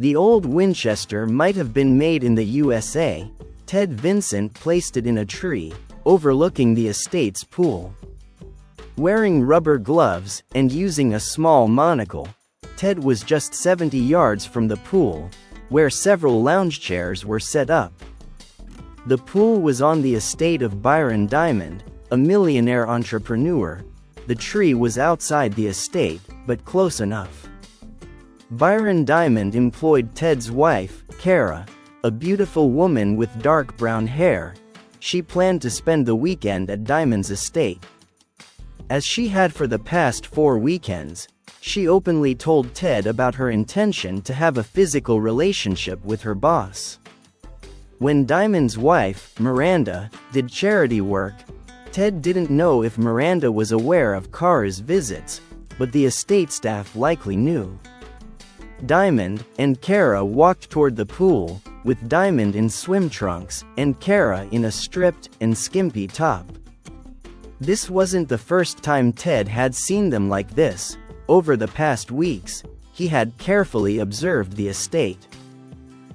The old Winchester might have been made in the USA. Ted Vincent placed it in a tree, overlooking the estate's pool. Wearing rubber gloves, and using a small monocle, Ted was just 70 yards from the pool, where several lounge chairs were set up. The pool was on the estate of Byron Diamond, a millionaire entrepreneur. The tree was outside the estate, but close enough. Byron Diamond employed Ted's wife, Kara, a beautiful woman with dark brown hair. She planned to spend the weekend at Diamond's estate. As she had for the past 4 weekends, she openly told Ted about her intention to have a physical relationship with her boss. When Diamond's wife, Miranda, did charity work, Ted didn't know if Miranda was aware of Kara's visits, but the estate staff likely knew. Diamond and Kara walked toward the pool, with Diamond in swim trunks, and Kara in a stripped and skimpy top. This wasn't the first time Ted had seen them like this. Over the past weeks, he had carefully observed the estate.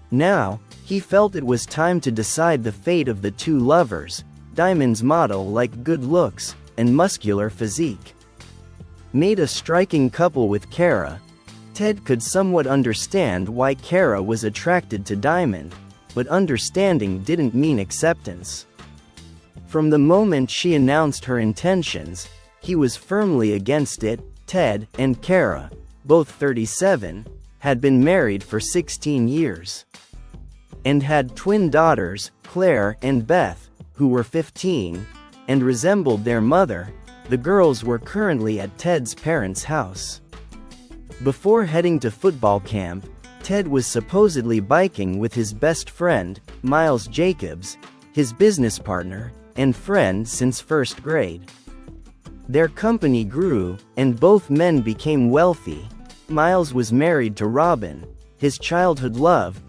Now, he felt it was time to decide the fate of the two lovers. Diamond's model like good looks and muscular physique made a striking couple with Kara. Ted could somewhat understand why Kara was attracted to Diamond, but understanding didn't mean acceptance. From the moment she announced her intentions, he was firmly against it. Ted and Kara, both 37, had been married for 16 years and had twin daughters, Claire and Beth, who were 15 and resembled their mother. The girls were currently at Ted's parents' house. Before heading to football camp, Ted was supposedly biking with his best friend, Miles Jacobs, his business partner and friend since first grade. Their company grew, and both men became wealthy. Miles was married to Robin, his childhood love.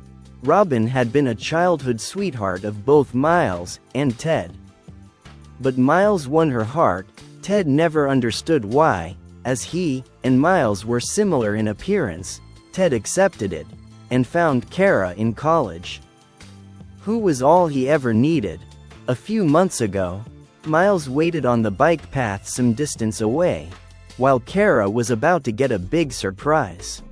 Robin had been a childhood sweetheart of both Miles and Ted. But Miles won her heart. Ted never understood why. As he and Miles were similar in appearance, Ted accepted it, and found Kara in college, who was all he ever needed. A few months ago, Miles waited on the bike path some distance away, while Kara was about to get a big surprise.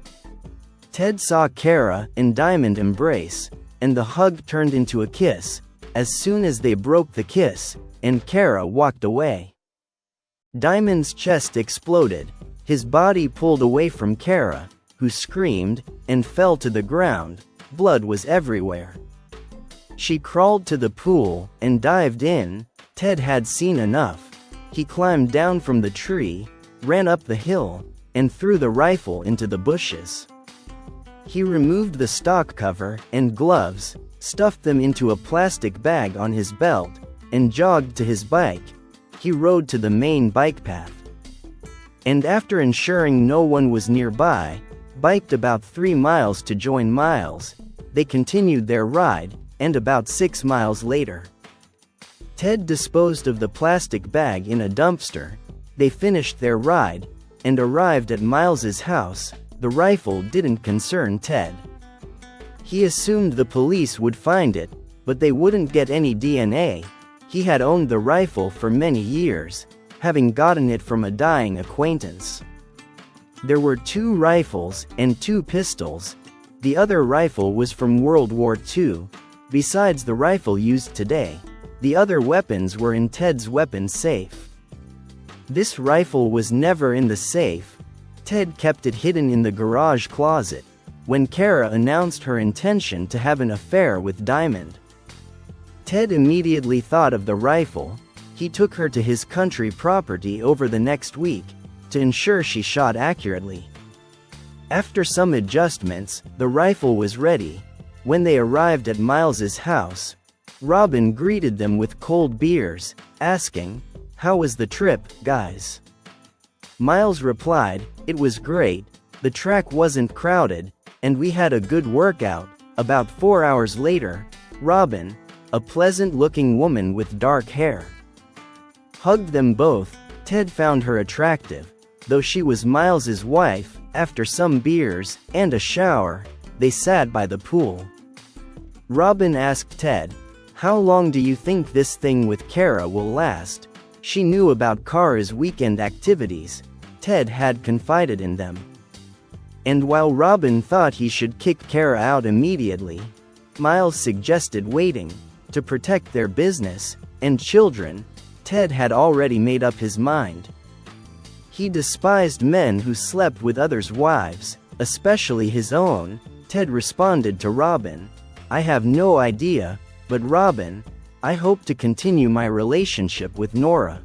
Ted saw Kara and Diamond embrace, and the hug turned into a kiss. As soon as they broke the kiss, and Kara walked away, Diamond's chest exploded. His body pulled away from Kara, who screamed and fell to the ground. Blood was everywhere. She crawled to the pool and dived in. Ted had seen enough. He climbed down from the tree, ran up the hill, and threw the rifle into the bushes. He removed the stock cover and gloves, stuffed them into a plastic bag on his belt, and jogged to his bike. He rode to the main bike path, and after ensuring no one was nearby, biked about 3 miles to join Miles. They continued their ride, and about 6 miles later, Ted disposed of the plastic bag in a dumpster. They finished their ride, and arrived at Miles's house. The rifle didn't concern Ted. He assumed the police would find it, but they wouldn't get any DNA. He had owned the rifle for many years, having gotten it from a dying acquaintance. There were 2 rifles and 2 pistols. The other rifle was from World War II. Besides the rifle used today, the other weapons were in Ted's weapons safe. This rifle was never in the safe. Ted kept it hidden in the garage closet. When Kara announced her intention to have an affair with Diamond, Ted immediately thought of the rifle. He took her to his country property over the next week, to ensure she shot accurately. After some adjustments, the rifle was ready. When they arrived at Miles's house, Robin greeted them with cold beers, asking, "How was the trip, guys?" Miles replied, "It was great. The track wasn't crowded, and we had a good workout." About 4 hours later, Robin, a pleasant-looking woman with dark hair, hugged them both. Ted found her attractive, though she was Miles's wife. After some beers and a shower, they sat by the pool. Robin asked Ted, "How long do you think this thing with Kara will last?" She knew about Kara's weekend activities. Ted had confided in them. And while Robin thought he should kick Kara out immediately, Miles suggested waiting, to protect their business and children. Ted had already made up his mind. He despised men who slept with others' wives, especially his own. Ted responded to Robin, "I have no idea, but Robin, I hope to continue my relationship with Nora."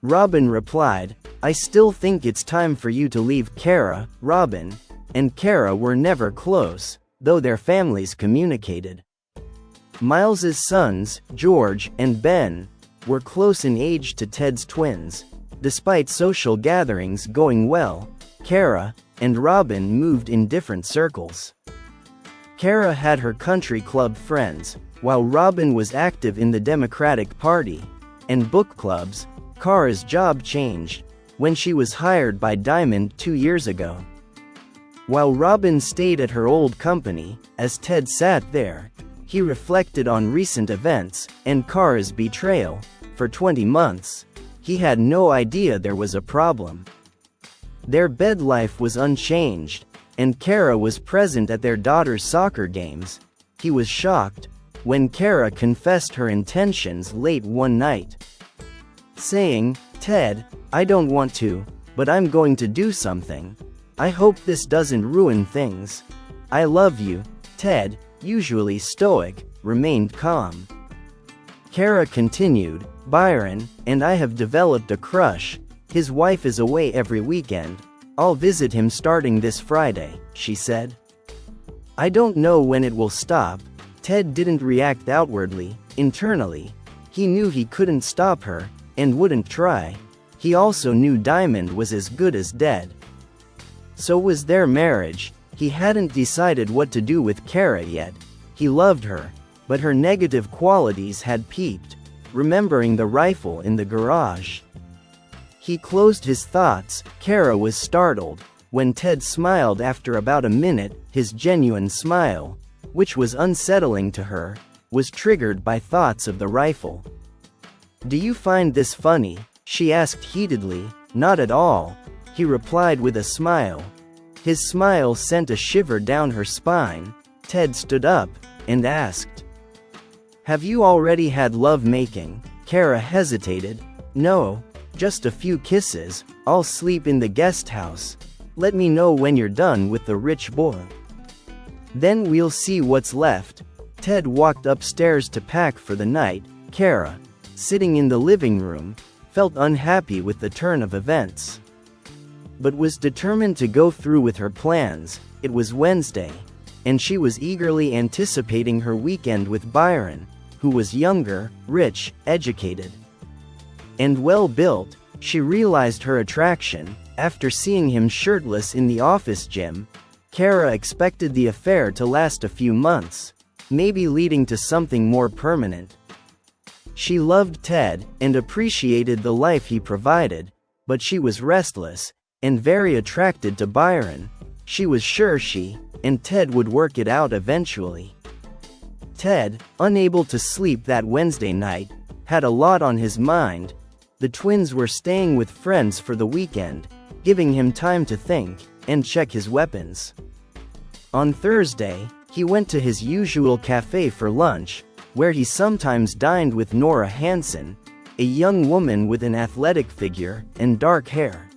Robin replied, "I still think it's time for you to leave Kara." Robin and Kara were never close, though their families communicated. Miles's sons, George and Ben, were close in age to Ted's twins. Despite social gatherings going well, Kara and Robin moved in different circles. Kara had her country club friends, while Robin was active in the Democratic Party and book clubs. Kara's job changed when she was hired by Diamond 2 years ago. While Robin stayed at her old company, as Ted sat there, he reflected on recent events and Kara's betrayal. For 20 months, he had no idea there was a problem. Their bed life was unchanged, and Kara was present at their daughter's soccer games. He was shocked when Kara confessed her intentions late one night, saying, "Ted, I don't want to, but I'm going to do something. I hope this doesn't ruin things. I love you." Ted, usually stoic, remained calm. Kara continued, "Byron and I have developed a crush. His wife is away every weekend. I'll visit him starting this Friday," she said. "I don't know when it will stop." Ted didn't react outwardly. Internally, he knew he couldn't stop her, and wouldn't try. He also knew Diamond was as good as dead. So was their marriage. He hadn't decided what to do with Kara yet. He loved her, but her negative qualities had peaked, remembering the rifle in the garage. He closed his thoughts. Kara was startled when Ted smiled after about a minute. His genuine smile, which was unsettling to her, was triggered by thoughts of the rifle. "Do you find this funny?" she asked heatedly. "Not at all," he replied with a smile. His smile sent a shiver down her spine. Ted stood up and asked, "Have you already had love-making?" Kara hesitated. "No, just a few kisses. I'll sleep in the guest house. Let me know when you're done with the rich boy. Then we'll see what's left." Ted walked upstairs to pack for the night. Kara, sitting in the living room, felt unhappy with the turn of events, but was determined to go through with her plans. It was Wednesday, and she was eagerly anticipating her weekend with Byron, who was younger, rich, educated, and well-built. She realized her attraction after seeing him shirtless in the office gym. Kara expected the affair to last a few months, maybe leading to something more permanent. She loved Ted and appreciated the life he provided, but she was restless and very attracted to Byron. She was sure she and Ted would work it out eventually. Ted, unable to sleep that Wednesday night, had a lot on his mind. The twins were staying with friends for the weekend, giving him time to think and check his weapons. On Thursday, he went to his usual cafe for lunch, where he sometimes dined with Nora Hansen, a young woman with an athletic figure and dark hair.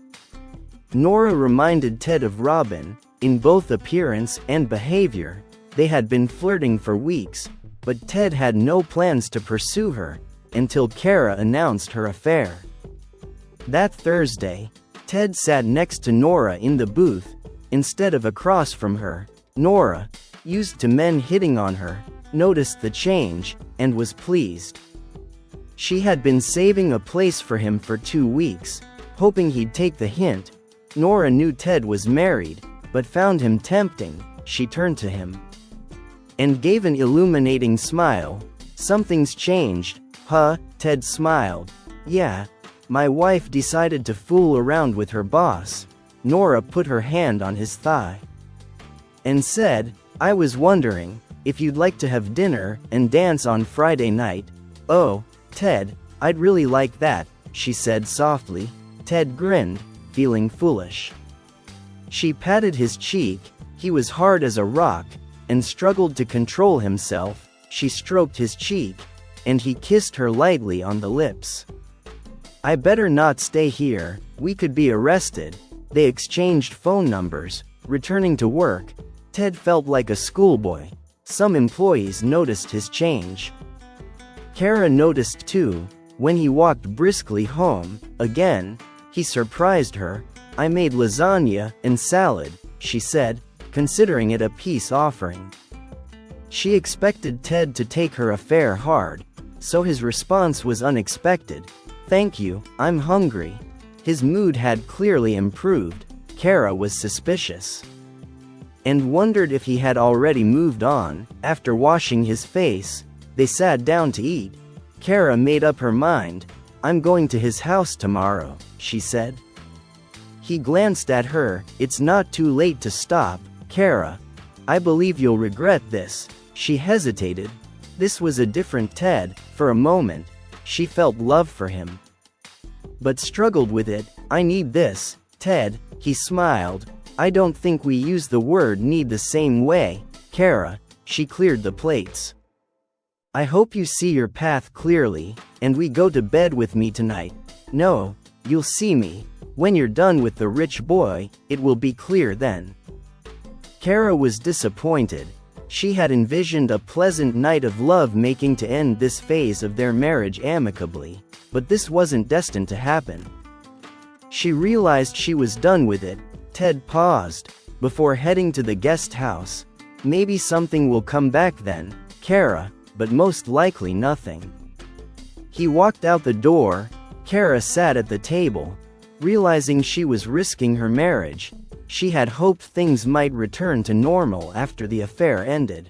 Nora reminded Ted of Robin, in both appearance and behavior. They had been flirting for weeks, but Ted had no plans to pursue her until Kara announced her affair. That Thursday, Ted sat next to Nora in the booth, instead of across from her. Nora, used to men hitting on her, noticed the change and was pleased. She had been saving a place for him for 2 weeks, hoping he'd take the hint. Nora knew Ted was married, but found him tempting. She turned to him and gave an illuminating smile. "Something's changed, huh?" Ted smiled. "Yeah, my wife decided to fool around with her boss." Nora put her hand on his thigh and said, "I was wondering if you'd like to have dinner and dance on Friday night." "Oh, Ted, I'd really like that," she said softly. Ted grinned, feeling foolish. She patted his cheek, he was hard as a rock, and struggled to control himself. She stroked his cheek, and he kissed her lightly on the lips. "I better not stay here, we could be arrested." They exchanged phone numbers. Returning to work, Ted felt like a schoolboy. Some employees noticed his change. Kara noticed too. When he walked briskly home, again, he surprised her. "I made lasagna and salad," she said, considering it a peace offering. She expected Ted to take her affair hard, so his response was unexpected. "Thank you, I'm hungry." His mood had clearly improved. Kara was suspicious and wondered if he had already moved on. After washing his face, they sat down to eat. Kara made up her mind. "I'm going to his house tomorrow," she said. He glanced at her. "It's not too late to stop, Kara. I believe you'll regret this." She hesitated. This was a different Ted. For a moment, she felt love for him, but struggled with it. "I need this, Ted," he smiled. "I don't think we use the word need the same way, Kara." She cleared the plates. "I hope you see your path clearly, and we go to bed with me tonight." "No, you'll see me. When you're done with the rich boy, it will be clear then." Kara was disappointed. She had envisioned a pleasant night of love-making to end this phase of their marriage amicably, but this wasn't destined to happen. She realized she was done with it. Ted paused before heading to the guest house. "Maybe something will come back then, Kara, but most likely nothing." He walked out the door. Kara sat at the table. Realizing she was risking her marriage, she had hoped things might return to normal after the affair ended,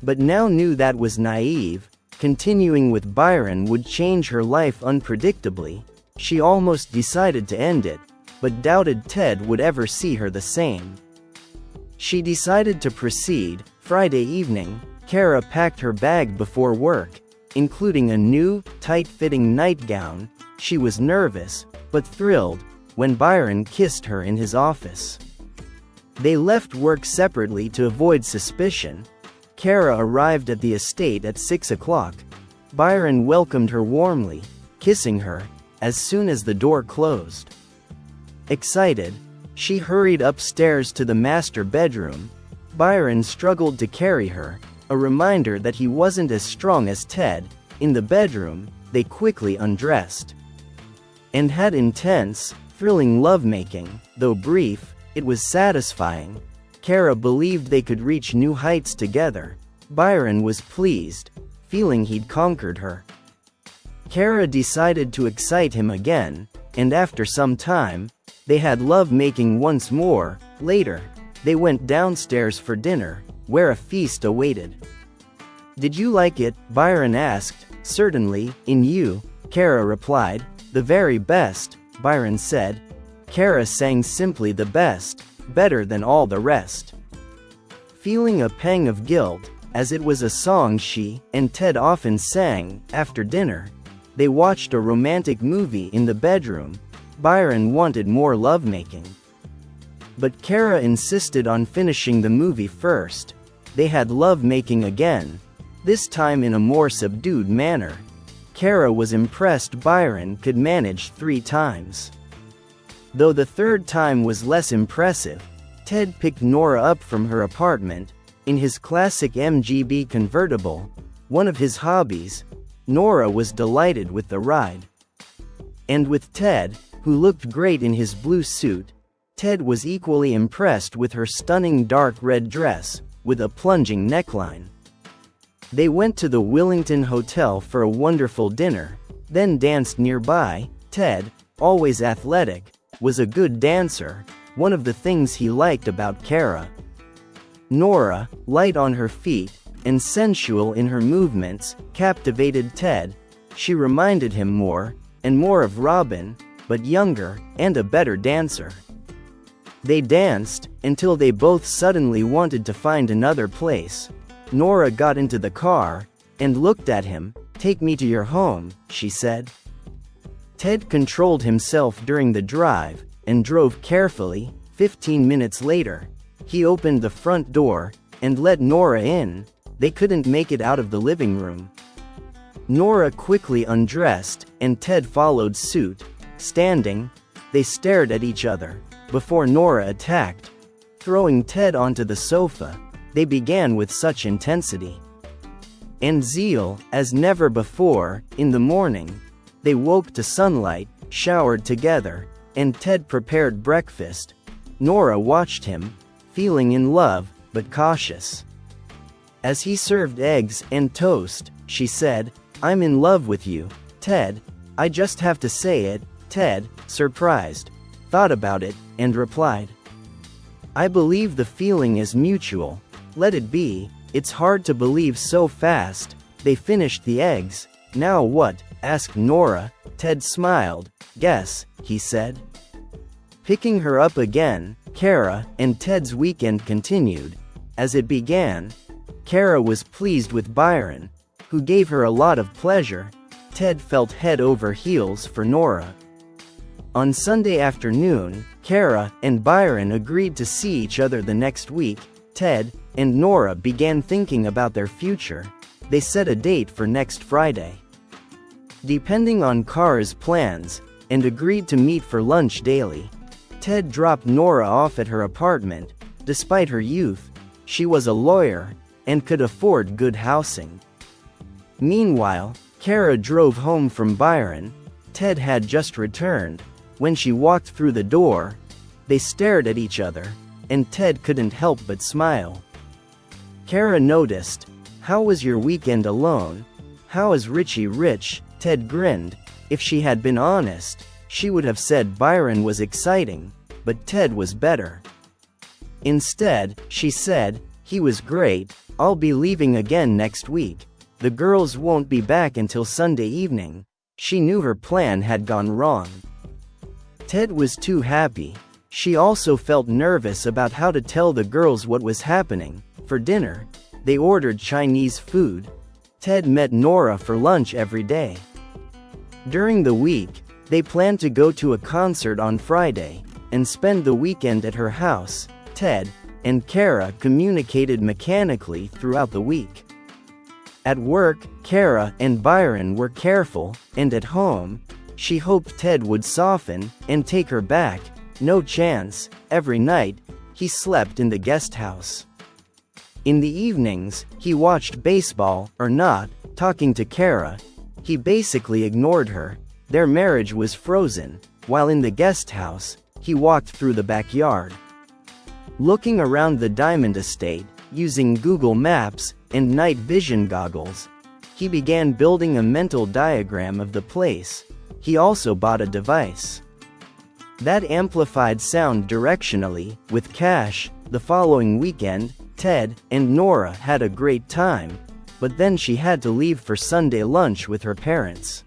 but now knew that was naive. Continuing with Byron would change her life unpredictably. She almost decided to end it, but doubted Ted would ever see her the same. She decided to proceed. Friday evening, Kara packed her bag before work, including a new, tight-fitting nightgown. She was nervous, but thrilled, when Byron kissed her in his office. They left work separately to avoid suspicion. Kara arrived at the estate at 6 o'clock. Byron welcomed her warmly, kissing her as soon as the door closed. Excited, she hurried upstairs to the master bedroom. Byron struggled to carry her, a reminder that he wasn't as strong as Ted. In the bedroom, they quickly undressed and had intense, thrilling lovemaking. Though brief, it was satisfying. Kara believed they could reach new heights together. Byron was pleased, feeling he'd conquered her. Kara decided to excite him again, and after some time, they had lovemaking once more. Later, they went downstairs for dinner, where a feast awaited. "Did you like it?" Byron asked. "Certainly, in you," Kara replied. "The very best," Byron said. Kara sang simply the best, better than all the rest. Feeling a pang of guilt, as it was a song she and Ted often sang. After dinner, they watched a romantic movie in the bedroom. Byron wanted more lovemaking, but Kara insisted on finishing the movie first. They had lovemaking again, this time in a more subdued manner. Kara was impressed Byron could manage 3 times. Though the third time was less impressive, Ted picked Nora up from her apartment, in his classic MGB convertible, one of his hobbies. Nora was delighted with the ride. And with Ted, who looked great in his blue suit, Ted was equally impressed with her stunning dark red dress, with a plunging neckline. They went to the Willington Hotel for a wonderful dinner, then danced nearby. Ted, always athletic, was a good dancer, one of the things he liked about Kara. Nora, light on her feet, and sensual in her movements, captivated Ted. She reminded him more and more of Robin, but younger, and a better dancer. They danced, until they both suddenly wanted to find another place. Nora got into the car, and looked at him. "Take me to your home," she said. Ted controlled himself during the drive, and drove carefully. 15 minutes later, he opened the front door, and let Nora in. They couldn't make it out of the living room. Nora quickly undressed, and Ted followed suit. Standing, they stared at each other, before Nora attacked. Throwing Ted onto the sofa, they began with such intensity and zeal as never before. In the morning, they woke to sunlight, showered together, and Ted prepared breakfast. Nora watched him, feeling in love, but cautious. As he served eggs and toast, she said, "I'm in love with you, Ted. I just have to say it." Ted, surprised, thought about it, and replied, "I believe the feeling is mutual. Let it be." "It's hard to believe so fast." They finished the eggs. "Now what?" asked Nora. Ted smiled. "Guess," he said. Picking her up again, Kara and Ted's weekend continued. As it began, Kara was pleased with Byron, who gave her a lot of pleasure. Ted felt head over heels for Nora. On Sunday afternoon, Kara and Byron agreed to see each other the next week. Ted and Nora began thinking about their future. They set a date for next Friday, depending on Kara's plans, and agreed to meet for lunch daily. Ted dropped Nora off at her apartment. Despite her youth, she was a lawyer, and could afford good housing. Meanwhile, Kara drove home from Byron. Ted had just returned. When she walked through the door, they stared at each other, and Ted couldn't help but smile. Kara noticed, "How was your weekend alone? How is Richie rich?" Ted grinned. If she had been honest, she would have said Byron was exciting, but Ted was better. Instead, she said, "He was great. I'll be leaving again next week. The girls won't be back until Sunday evening." She knew her plan had gone wrong. Ted was too happy. She also felt nervous about how to tell the girls what was happening. For dinner, they ordered Chinese food. Ted met Nora for lunch every day. During the week, they planned to go to a concert on Friday, and spend the weekend at her house. Ted and Kara communicated mechanically throughout the week. At work, Kara and Byron were careful, and at home, she hoped Ted would soften and take her back. No chance. Every night, he slept in the guest house. In the evenings, he watched baseball, or not, talking to Kara. He basically ignored her. Their marriage was frozen. While in the guest house, he walked through the backyard, looking around the diamond estate, using Google Maps and night vision goggles. He began building a mental diagram of the place. He also bought a device that amplified sound directionally, with cash. The following weekend, Ted and Nora had a great time, but then she had to leave for Sunday lunch with her parents.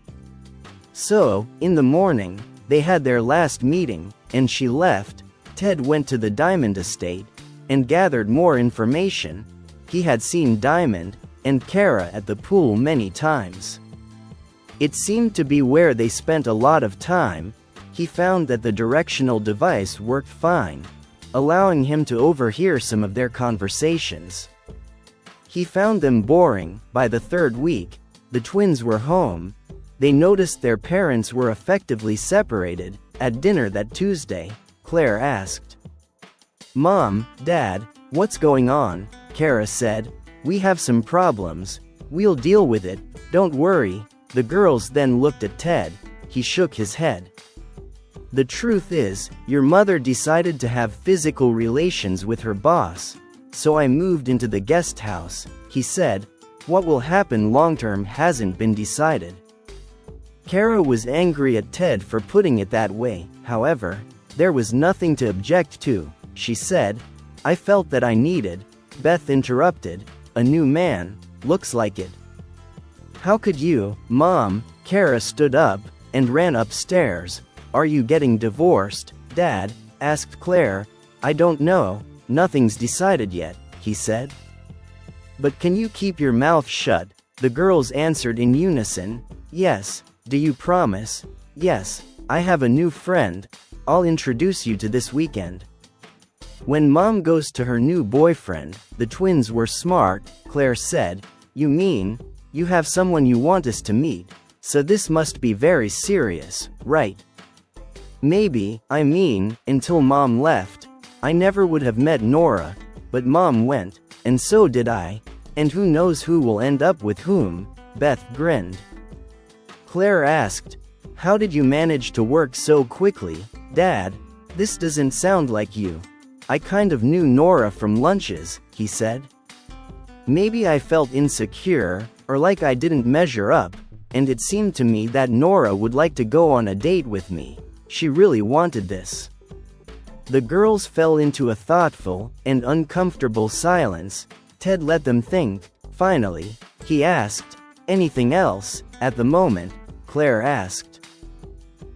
So, in the morning, they had their last meeting, and she left. Ted went to the Diamond Estate, and gathered more information. He had seen Diamond and Kara at the pool many times. It seemed to be where they spent a lot of time. He found that the directional device worked fine, allowing him to overhear some of their conversations. He found them boring. By the third week, the twins were home. They noticed their parents were effectively separated. At dinner that Tuesday, Claire asked, "Mom, Dad, what's going on?" Kara said, "We have some problems. We'll deal with it, don't worry." The girls then looked at Ted. He shook his head. "The truth is, your mother decided to have physical relations with her boss, so I moved into the guest house," he said. "What will happen long-term hasn't been decided." Kara was angry at Ted for putting it that way. However, there was nothing to object to. She said, "I felt that I needed." Beth interrupted, "A new man, looks like it." "How could you, Mom?" Kara stood up and ran upstairs. "Are you getting divorced, Dad?" asked Claire. I don't know, nothing's decided yet, he said. But can you keep your mouth shut? The girls answered in unison. Yes. Do you promise? Yes. I have a new friend. I'll introduce you to this weekend. When Mom goes to her new boyfriend, the twins were smart, Claire said. You mean, you have someone you want us to meet, so this must be very serious, right? Maybe, I mean, until Mom left, I never would have met Nora, but Mom went, and so did I, and who knows who will end up with whom, Beth grinned. Claire asked, how did you manage to work so quickly, Dad? This doesn't sound like you. I kind of knew Nora from lunches, he said. Maybe I felt insecure, or like I didn't measure up, and it seemed to me that Nora would like to go on a date with me. She really wanted this. The girls fell into a thoughtful and uncomfortable silence. Ted let them think. Finally, he asked, anything else? At the moment, Claire asked.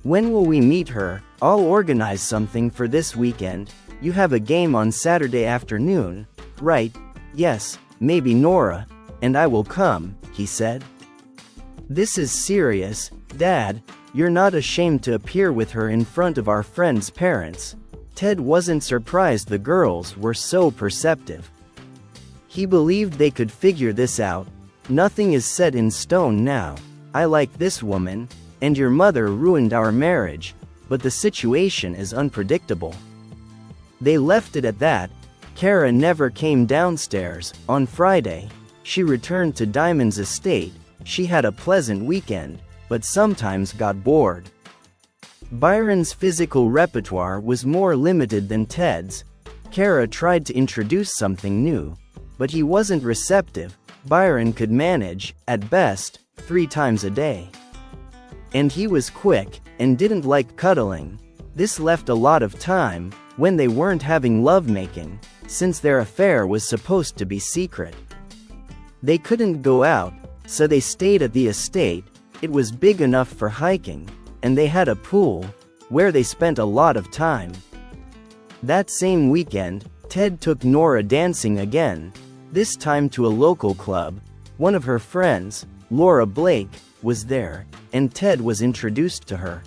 When will we meet her? I'll organize something for this weekend. You have a game on Saturday afternoon, right? Yes, maybe Nora, and I will come, he said. This is serious, Dad. You're not ashamed to appear with her in front of our friend's parents. Ted wasn't surprised the girls were so perceptive. He believed they could figure this out. Nothing is set in stone now. I like this woman, and your mother ruined our marriage, but the situation is unpredictable. They left it at that. Kara never came downstairs. On Friday, she returned to Diamond's estate. She had a pleasant weekend, but sometimes got bored. Byron's physical repertoire was more limited than Ted's. Kara tried to introduce something new, but he wasn't receptive. Byron could manage, at best, 3 times a day. And he was quick, and didn't like cuddling. This left a lot of time, when they weren't having lovemaking, since their affair was supposed to be secret. They couldn't go out, so they stayed at the estate. It was big enough for hiking, and they had a pool, where they spent a lot of time. That same weekend, Ted took Nora dancing again, this time to a local club. One of her friends, Laura Blake, was there, and Ted was introduced to her.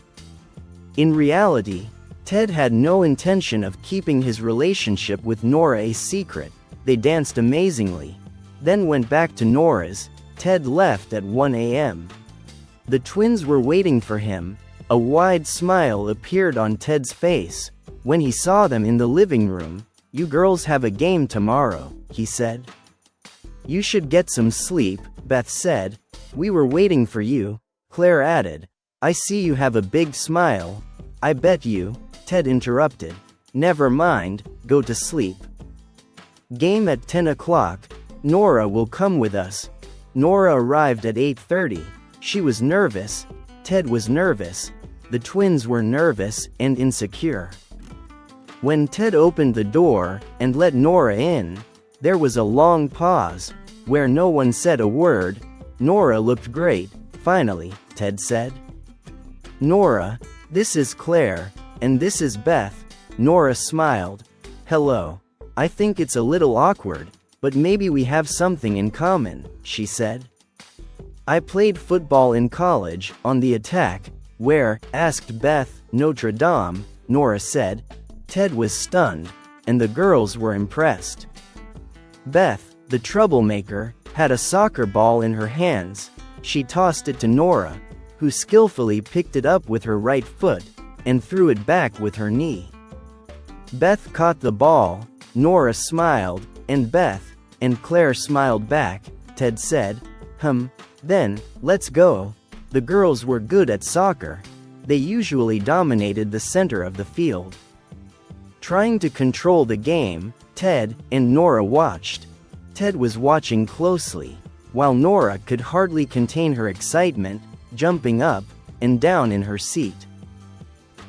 In reality, Ted had no intention of keeping his relationship with Nora a secret. They danced amazingly, then went back to Nora's. Ted left at 1 a.m. The twins were waiting for him. A wide smile appeared on Ted's face when he saw them in the living room. You girls have a game tomorrow, he said. You should get some sleep, Beth said. We were waiting for you, Claire added. I see you have a big smile. I bet you, Ted interrupted. Never mind, go to sleep. Game at 10 o'clock. Nora will come with us. Nora arrived at 8:30. She was nervous. Ted was nervous. The twins were nervous and insecure. When Ted opened the door and let Nora in, there was a long pause, where no one said a word. Nora looked great, finally, Ted said. Nora, this is Claire, and this is Beth. Nora smiled. Hello. I think it's a little awkward, but maybe we have something in common, she said. I played football in college, on the attack. Where? Asked Beth. Notre Dame, Nora said. Ted was stunned, and the girls were impressed. Beth, the troublemaker, had a soccer ball in her hands. She tossed it to Nora, who skillfully picked it up with her right foot, and threw it back with her knee. Beth caught the ball. Nora smiled, and Beth and Claire smiled back. Ted said, Then, let's go. The girls were good at soccer. They usually dominated the center of the field. Trying to control the game, Ted and Nora watched. Ted was watching closely, while Nora could hardly contain her excitement, jumping up and down in her seat.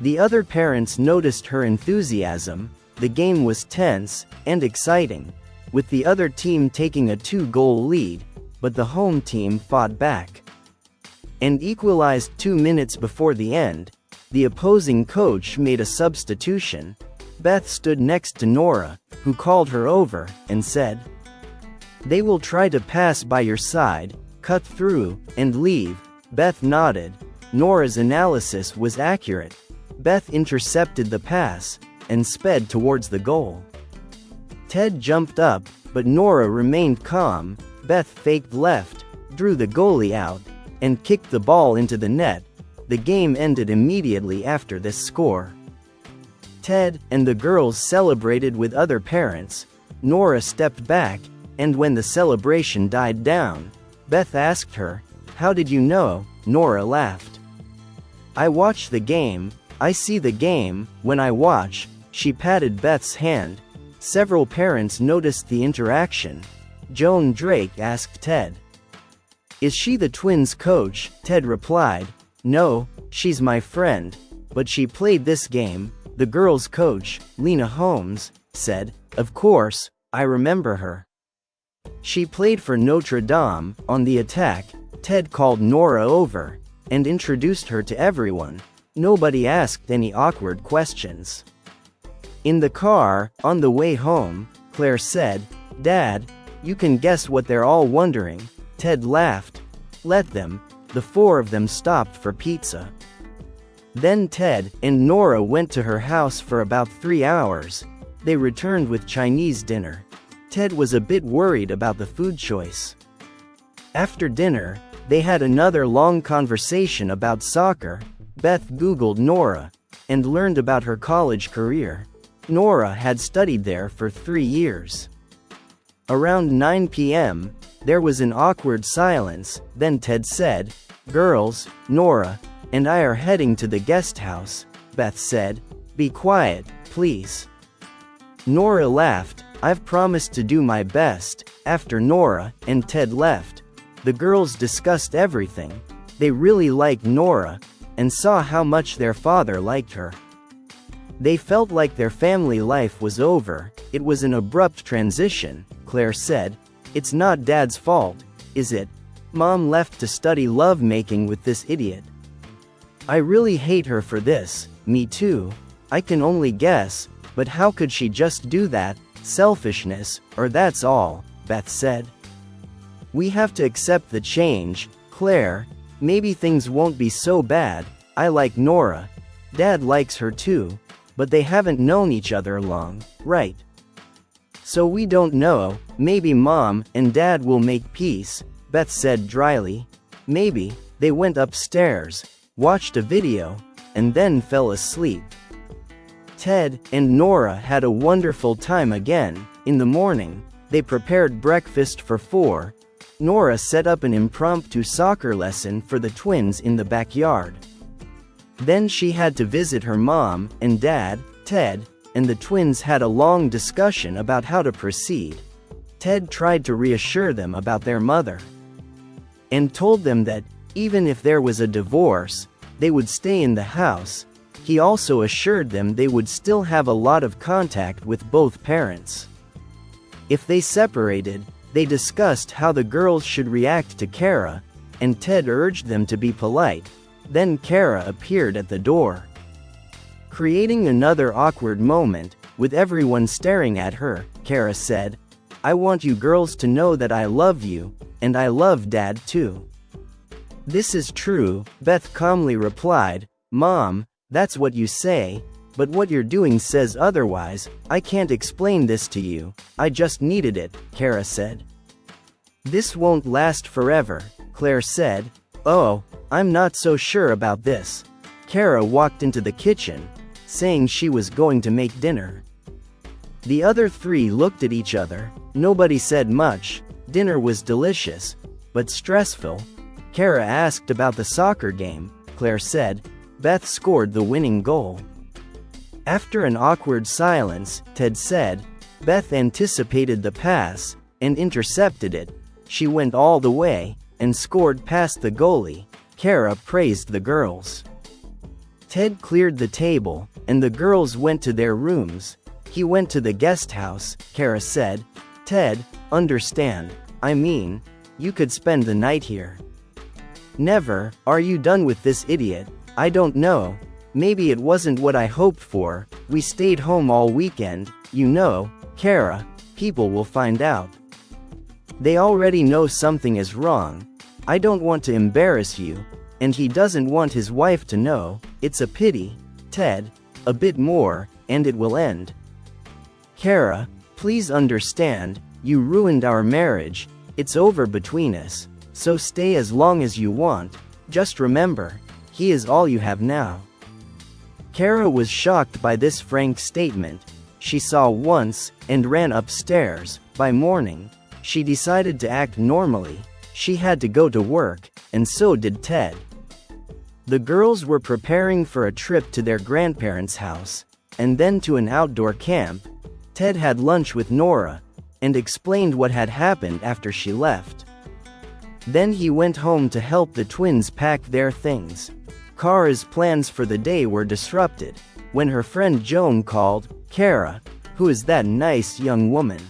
The other parents noticed her enthusiasm. The game was tense and exciting, with the other team taking a 2-goal lead, but the home team fought back and equalized 2 minutes before the end. The opposing coach made a substitution. Beth stood next to Nora, who called her over, and said, "They will try to pass by your side, cut through, and leave." Beth nodded. Nora's analysis was accurate. Beth intercepted the pass, and sped towards the goal. Ted jumped up, but Nora remained calm. Beth faked left, drew the goalie out, and kicked the ball into the net. The game ended immediately after this score. Ted and the girls celebrated with other parents. Nora stepped back, and when the celebration died down, Beth asked her, "How did you know?" Nora laughed. "I watch the game. I see the game when I watch." She patted Beth's hand. Several parents noticed the interaction. Joan Drake asked Ted, "Is she the Twins' coach?" Ted replied, "No, she's my friend. But she played this game." The girls' coach, Lena Holmes, said, "Of course, I remember her. She played for Notre Dame." On the attack, Ted called Nora over and introduced her to everyone. Nobody asked any awkward questions. In the car, on the way home, Claire said, "Dad, you can guess what they're all wondering." Ted laughed. "Let them." The four of them stopped for pizza. Then Ted and Nora went to her house for about 3 hours. They returned with Chinese dinner. Ted was a bit worried about the food choice. After dinner, they had another long conversation about soccer. Beth Googled Nora and learned about her college career. Nora had studied there for 3 years. Around 9 p.m., there was an awkward silence. Then Ted said, "Girls, Nora and I are heading to the guest house." Beth said, "Be quiet, please." Nora laughed. "I've promised to do my best." After Nora and Ted left, the girls discussed everything. They really liked Nora and saw how much their father liked her. They felt like their family life was over. "It was an abrupt transition," Claire said. "It's not Dad's fault, is it? Mom left to study lovemaking with this idiot. I really hate her for this." "Me too. I can only guess, but how could she just do that?" "Selfishness, or that's all," Beth said. "We have to accept the change, Claire. Maybe things won't be so bad. I like Nora. Dad likes her too. But they haven't known each other long, right? So we don't know. Maybe Mom and Dad will make peace," Beth said dryly. "Maybe." They went upstairs, watched a video, and then fell asleep. Ted and Nora had a wonderful time again. In the morning, they prepared breakfast for 4. Nora set up an impromptu soccer lesson for the twins in the backyard. Then she had to visit her mom and dad. Ted and the twins had a long discussion about how to proceed. Ted tried to reassure them about their mother and told them that, even if there was a divorce, they would stay in the house. He also assured them they would still have a lot of contact with both parents. If they separated, they discussed how the girls should react to Kara, and Ted urged them to be polite. Then Kara appeared at the door, creating another awkward moment, with everyone staring at her. Kara said, "I want you girls to know that I love you, and I love Dad too." "This is true," Beth calmly replied. "Mom, that's what you say, but what you're doing says otherwise. I can't explain this to you. I just needed it," Kara said. "This won't last forever," Claire said. "Oh, I'm not so sure about this." Kara walked into the kitchen, saying she was going to make dinner. The other 3 looked at each other. Nobody said much. Dinner was delicious, but stressful. Kara asked about the soccer game. Claire said, "Beth scored the winning goal." After an awkward silence, Ted said, "Beth anticipated the pass and intercepted it. She went all the way and scored past the goalie." Kara praised the girls. Ted cleared the table, and the girls went to their rooms. He went to the guest house. Kara said, "Ted, understand. I mean, you could spend the night here." "Never." "Are you done with this idiot?" "I don't know. Maybe it wasn't what I hoped for. We stayed home all weekend, you know, Kara. People will find out. They already know something is wrong. I don't want to embarrass you, and he doesn't want his wife to know. It's a pity, Ted. A bit more, and it will end. Kara, please understand, you ruined our marriage. It's over between us, so stay as long as you want. Just remember, he is all you have now. Kara was shocked by this frank statement. She saw once, and ran upstairs. By morning, she decided to act normally. She had to go to work, and so did Ted. The girls were preparing for a trip to their grandparents' house, and then to an outdoor camp. Ted had lunch with Nora, and explained what had happened after she left. Then he went home to help the twins pack their things. Kara's plans for the day were disrupted when her friend Joan called. Kara, who is that nice young woman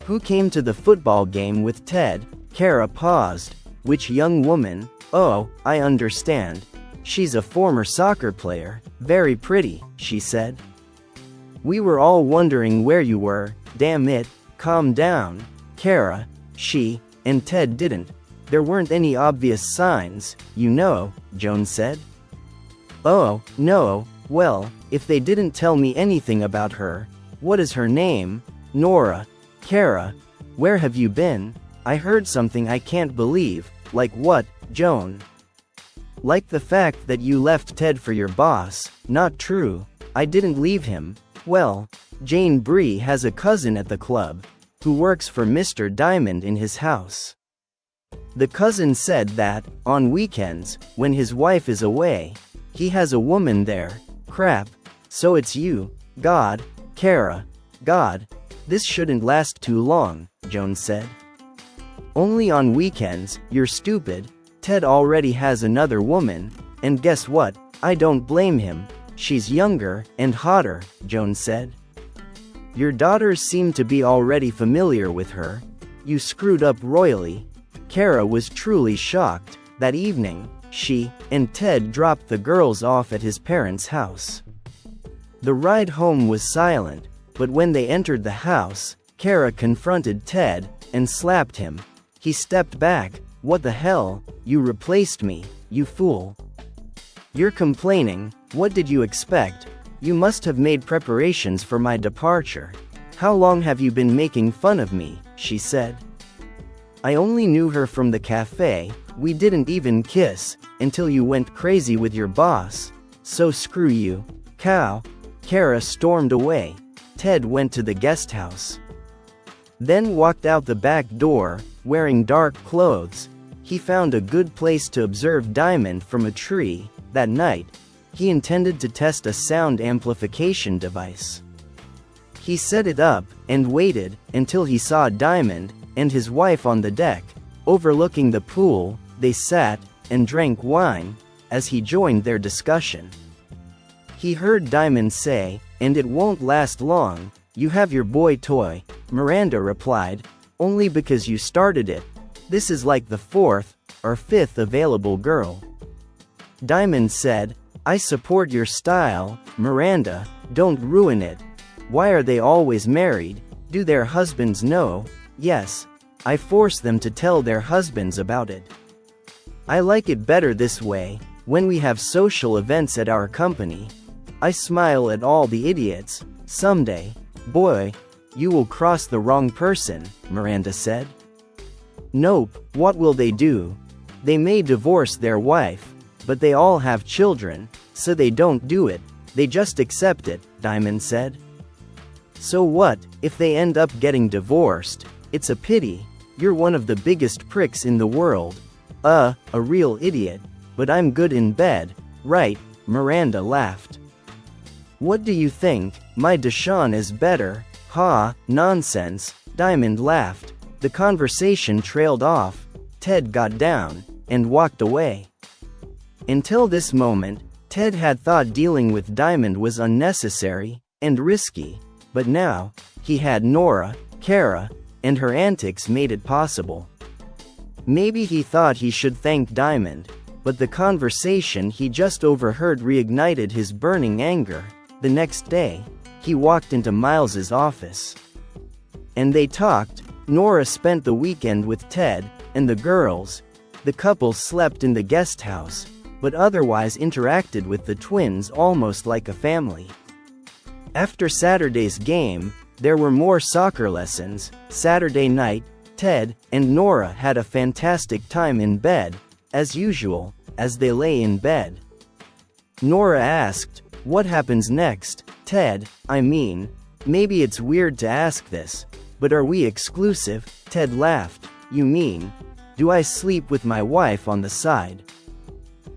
who came to the football game with Ted? Kara paused. Which young woman? Oh, I understand. She's a former soccer player. Very pretty, she said. We were all wondering where you were. Damn it, calm down, Kara. She and Ted didn't. There weren't any obvious signs, you know, Joan said. Oh, no, well, if they didn't tell me anything about her. What is her name? Nora. Kara, where have you been? I heard something I can't believe. Like what, Joan? Like the fact that you left Ted for your boss. Not true. I didn't leave him. Well, Jane Bree has a cousin at the club who works for Mr. Diamond in his house. The cousin said that, on weekends, when his wife is away, he has a woman there. Crap. So it's you. God, Kara. God. This shouldn't last too long, Joan said. Only on weekends, you're stupid. Ted already has another woman, and guess what? I don't blame him. She's younger and hotter, Joan said. Your daughters seem to be already familiar with her. You screwed up royally. Kara was truly shocked. That evening, she and Ted dropped the girls off at his parents' house. The ride home was silent, but when they entered the house, Kara confronted Ted and slapped him. He stepped back. What the hell? You replaced me, you fool. You're complaining. What did you expect? You must have made preparations for my departure. How long have you been making fun of me? She said. I only knew her from the cafe. We didn't even kiss until you went crazy with your boss. So screw you, cow. Kara stormed away. Ted went to the guest house, then walked out the back door, wearing dark clothes. He found a good place to observe Diamond from a tree. That night, he intended to test a sound amplification device. He set it up and waited until he saw Diamond and his wife on the deck, overlooking the pool. They sat and drank wine as he joined their discussion. He heard Diamond say, "And it won't last long. You have your boy toy." Miranda replied, "Only because you started it. This is like the fourth or fifth available girl." Diamond said, "I support your style, Miranda. Don't ruin it. Why are they always married? Do their husbands know?" "Yes. I force them to tell their husbands about it. I like it better this way. When we have social events at our company, I smile at all the idiots. Someday, boy, you will cross the wrong person," Miranda said. "Nope. What will they do? They may divorce their wife, but they all have children, so they don't do it. They just accept it," Diamond said. "So what, if they end up getting divorced? It's a pity. You're one of the biggest pricks in the world." A real idiot. But I'm good in bed, right?" Miranda laughed. "What do you think? My Deshaun is better." "Ha, nonsense," Diamond laughed. The conversation trailed off. Ted got down and walked away. Until this moment, Ted had thought dealing with Diamond was unnecessary and risky, but now, he had Nora, Kara, and her antics made it possible. Maybe he thought he should thank Diamond. but the conversation he just overheard reignited his burning anger. The next day, he walked into Miles's office. And they talked. Nora spent the weekend with Ted and the girls. The couple slept in the guest house, but otherwise interacted with the twins almost like a family. After Saturday's game, there were more soccer lessons. Saturday night, Ted and Nora had a fantastic time in bed, as usual, as they lay in bed. Nora asked, "What happens next, Ted? I mean, maybe it's weird to ask this, but are we exclusive?" Ted laughed. "You mean, do I sleep with my wife on the side?"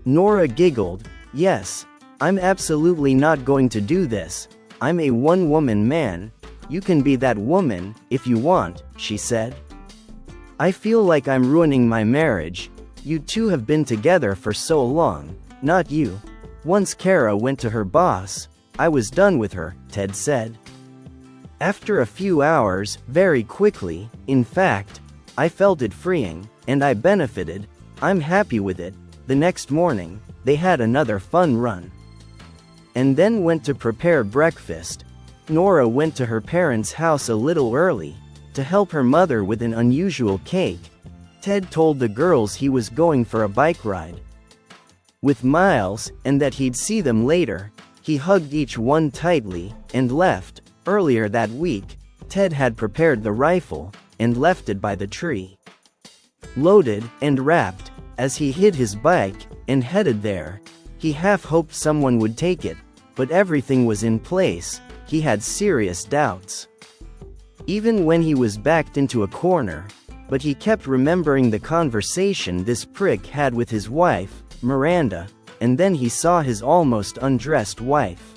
Nora giggled. "Yes. I'm absolutely not going to do this. I'm a one-woman man. You can be that woman, if you want," she said. "I feel like I'm ruining my marriage. You two have been together for so long, not you." Once Kara went to her boss. "I was done with her," Ted said. After a few hours, very quickly, in fact, I felt it freeing, and I benefited. I'm happy with it. The next morning, they had another fun run. And then went to prepare breakfast. Nora went to her parents' house a little early, to help her mother with an unusual cake. Ted told the girls he was going for a bike ride with Miles, and that he'd see them later. He hugged each one tightly, and left. Earlier that week, Ted had prepared the rifle, and left it by the tree, loaded and wrapped. As he hid his bike, and headed there, he half hoped someone would take it, but everything was in place. He had serious doubts, even when he was backed into a corner, but he kept remembering the conversation this prick had with his wife, Miranda, and then he saw his almost undressed wife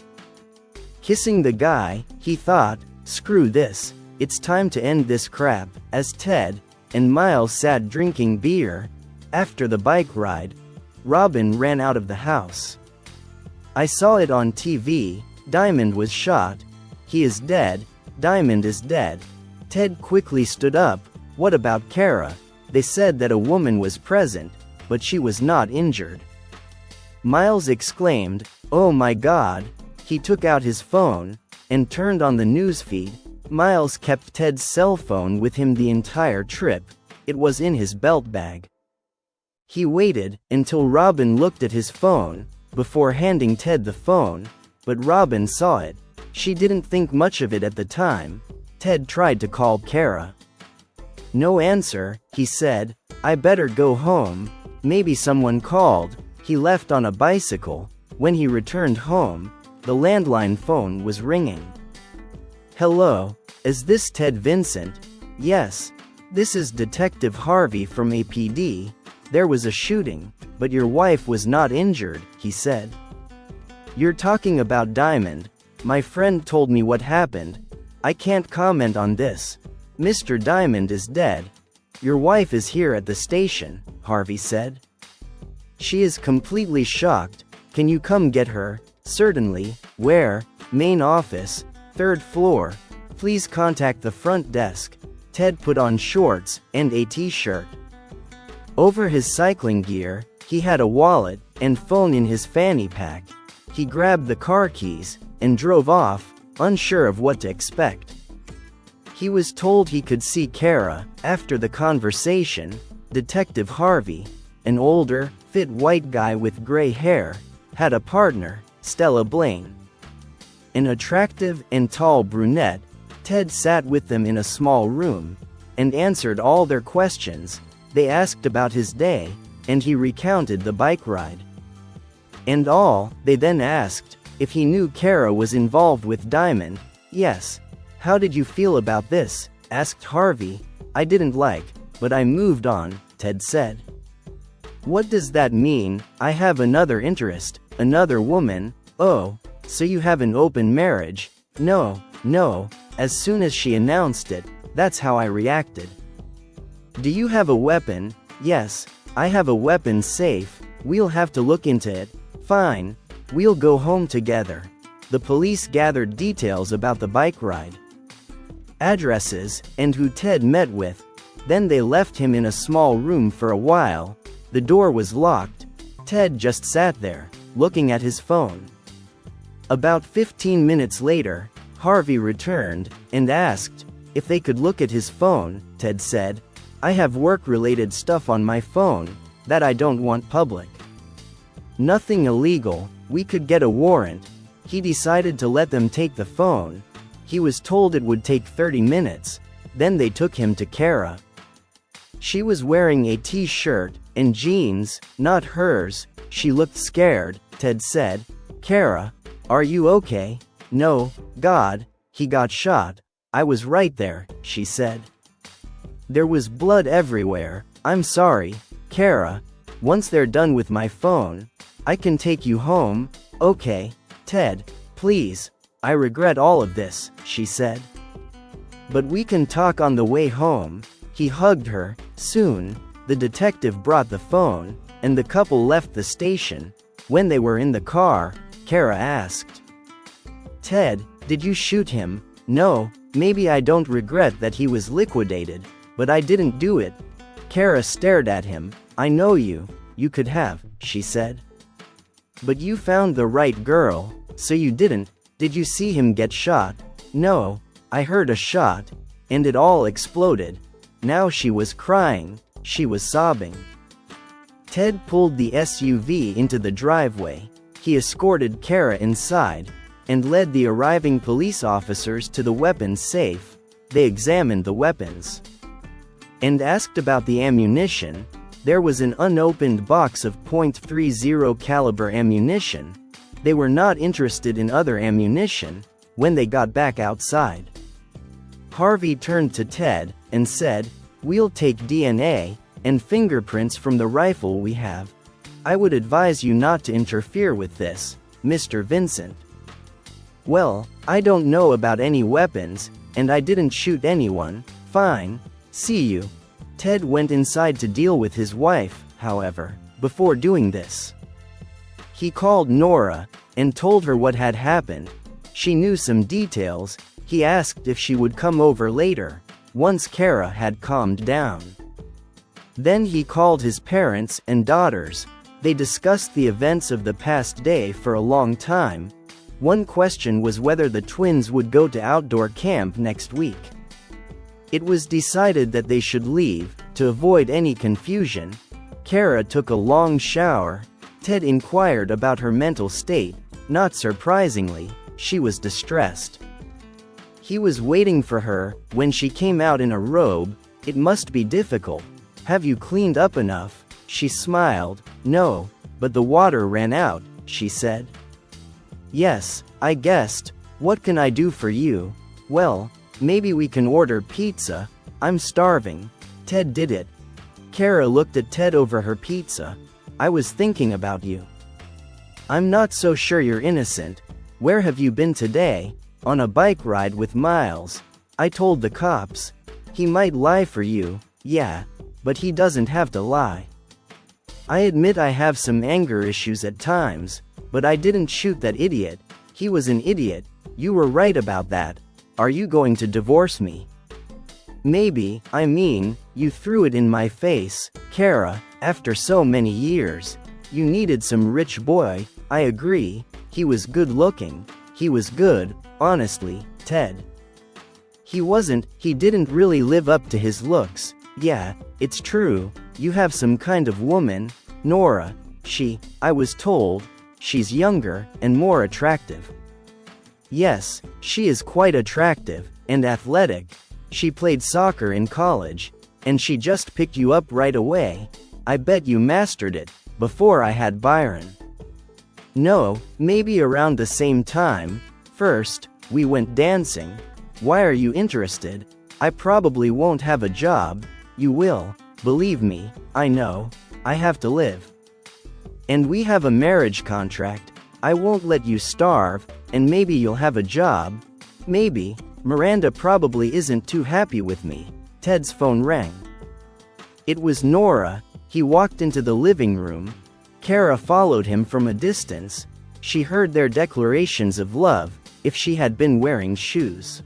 kissing the guy. He thought, "Screw this, it's time to end this crap." As Ted and Miles sat drinking beer after the bike ride, Robin ran out of the house. "I saw it on TV. Diamond was shot. He is dead. Diamond is dead." Ted quickly stood up. "What about Kara? They said that a woman was present, but she was not injured." Miles exclaimed, "Oh my God." He took out his phone and turned on the newsfeed. Miles kept Ted's cell phone with him the entire trip. It was in his belt bag. He waited until Robin looked at his phone before handing Ted the phone, but Robin saw it. She didn't think much of it at the time. Ted tried to call Kara. "No answer," he said. "I better go home. Maybe someone called." He left on a bicycle. When he returned home, the landline phone was ringing. "Hello, is this Ted Vincent?" "Yes. This is Detective Harvey from APD. There was a shooting, but your wife was not injured," he said. "You're talking about Diamond. My friend told me what happened. I can't comment on this. Mr. Diamond is dead. Your wife is here at the station," Harvey said. "She is completely shocked. Can you come get her?" "Certainly. Where?" "Main office, 3rd floor. Please contact the front desk." Ted put on shorts and a t-shirt. Over his cycling gear, he had a wallet and phone in his fanny pack. He grabbed the car keys and drove off, unsure of what to expect. He was told he could see Kara. After the conversation, Detective Harvey, an older, fit white guy with gray hair, had a partner, Stella Blaine, an attractive and tall brunette. Ted sat with them in a small room and answered all their questions. They asked about his day, and he recounted the bike ride and all. They then asked if he knew Kara was involved with Diamond. "Yes." "How did you feel about this?" asked Harvey. "I didn't like, but I moved on," Ted said. "What does that mean?" "I have another interest, another woman." "Oh, so you have an open marriage?" No. As soon as she announced it, that's how I reacted." "Do you have a weapon?" "Yes, I have a weapon safe. We'll have to look into it." "Fine. We'll go home together." The police gathered details about the bike ride, addresses, and who Ted met with. Then they left him in a small room for a while. The door was locked. Ted just sat there, looking at his phone. About 15 minutes later, Harvey returned and asked if they could look at his phone. Ted said, "I have work-related stuff on my phone that I don't want public. Nothing illegal, we could get a warrant." He decided to let them take the phone. He was told it would take 30 minutes. Then they took him to Kara. She was wearing a t-shirt and jeans, not hers. She looked scared. Ted said, "Kara, are you okay?" "No, God, he got shot. I was right there," she said. "There was blood everywhere. I'm sorry, Kara. Once they're done with my phone, I can take you home." "Okay, Ted, please. I regret all of this," she said. "But we can talk on the way home." He hugged her. Soon, the detective brought the phone, and the couple left the station. When they were in the car, Kara asked, "Ted, did you shoot him?" "No, maybe I don't regret that he was liquidated, but I didn't do it." Kara stared at him. "I know you. You could have," she said. "But you found the right girl, so you didn't." "Did you see him get shot?" "No, I heard a shot, and it all exploded." Now she was crying. She was sobbing. Ted pulled the SUV into the driveway. He escorted Kara inside and led the arriving police officers to the weapons safe. They examined the weapons and asked about the ammunition. There was an unopened box of .30 caliber ammunition. They were not interested in other ammunition. When they got back outside, Harvey turned to Ted and said, "We'll take DNA and fingerprints from the rifle we have. I would advise you not to interfere with this, Mr. Vincent." "Well, I don't know about any weapons, and I didn't shoot anyone." "Fine. See you." Ted went inside to deal with his wife, however, before doing this. He called Nora and told her what had happened. She knew some details. He asked if she would come over later, once Kara had calmed down. Then he called his parents and daughters. They discussed the events of the past day for a long time. One question was whether the twins would go to outdoor camp next week. It was decided that they should leave, to avoid any confusion. Kara took a long shower. Ted inquired about her mental state. Not surprisingly, she was distressed. He was waiting for her. When she came out in a robe, "It must be difficult. Have you cleaned up enough?" She smiled. "No, but the water ran out," she said. "Yes, I guessed. What can I do for you?" "Well, maybe we can order pizza. I'm starving." Ted did it. Kara looked at Ted over her pizza. "I was thinking about you. I'm not so sure you're innocent. Where have you been today?" "On a bike ride with Miles. I told the cops. He might lie for you." "Yeah, but he doesn't have to lie." "I admit I have some anger issues at times, but I didn't shoot that idiot. He was an idiot. You were right about that. Are you going to divorce me?" "Maybe. I mean, you threw it in my face, Kara, after so many years. You needed some rich boy." "I agree. He was good looking. He was good, honestly, Ted. He didn't really live up to his looks." "Yeah, it's true. You have some kind of woman, Nora. I was told, she's younger and more attractive." "Yes, she is quite attractive and athletic. She played soccer in college, and she just picked you up right away. I bet you mastered it, before I had Byron." "No, maybe around the same time. First, we went dancing." "Why are you interested?" "I probably won't have a job." "You will. Believe me, I know. I have to live. And we have a marriage contract. I won't let you starve, and maybe you'll have a job." "Maybe. Miranda probably isn't too happy with me." Ted's phone rang. It was Nora. He walked into the living room. Kara followed him from a distance. She heard their declarations of love. If she had been wearing shoes,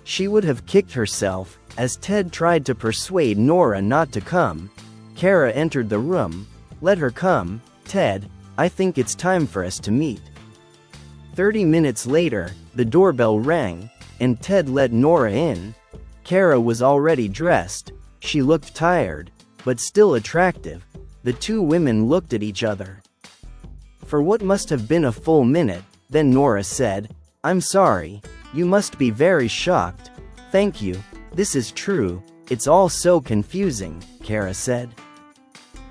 she would have kicked herself. As Ted tried to persuade Nora not to come, Kara entered the room. "Let her come. Ted, I think it's time for us to meet. 30 minutes later, the doorbell rang, and Ted let Nora in. Kara was already dressed. She looked tired, but still attractive. The two women looked at each other for what must have been a full minute. Then Nora said, "I'm sorry. You must be very shocked." "Thank you. This is true. It's all so confusing," Kara said.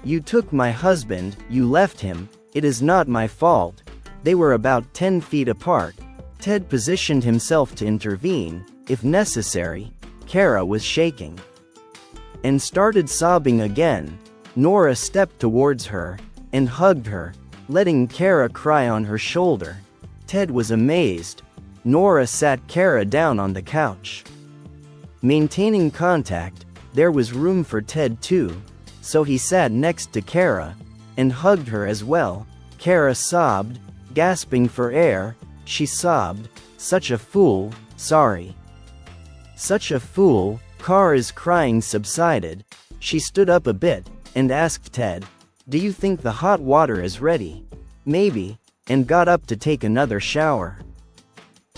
"You took my husband, you left him. It is not my fault." They were about 10 feet apart. Ted positioned himself to intervene, if necessary. Kara was shaking and started sobbing again. Nora stepped towards her and hugged her, letting Kara cry on her shoulder. Ted was amazed. Nora sat Kara down on the couch. Maintaining contact, there was room for Ted too, so he sat next to Kara and hugged her as well. Kara sobbed, gasping for air. She sobbed, "Such a fool, sorry. Such a fool." Kara's crying subsided. She stood up a bit and asked Ted, "Do you think the hot water is ready?" "Maybe," and got up to take another shower.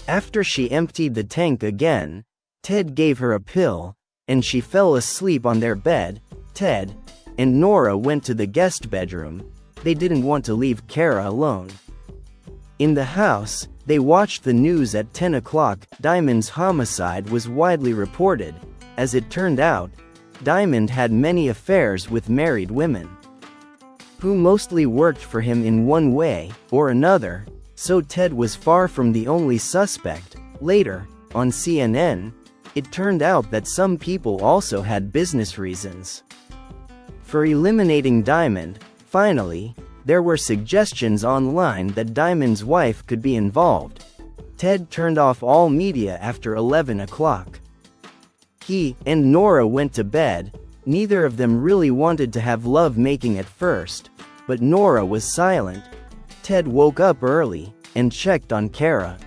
After she emptied the tank again, Ted gave her a pill, and she fell asleep on their bed. Ted and Nora went to the guest bedroom. They didn't want to leave Kara alone. In the house, they watched the news at 10 o'clock. Diamond's homicide was widely reported. As it turned out, Diamond had many affairs with married women who mostly worked for him in one way or another, so Ted was far from the only suspect. Later, on CNN, it turned out that some people also had business reasons for eliminating Diamond. Finally, there were suggestions online that Diamond's wife could be involved. Ted turned off all media after 11 o'clock. He and Nora went to bed. Neither of them really wanted to have love-making at first, but Nora was silent. Ted woke up early and checked on Kara.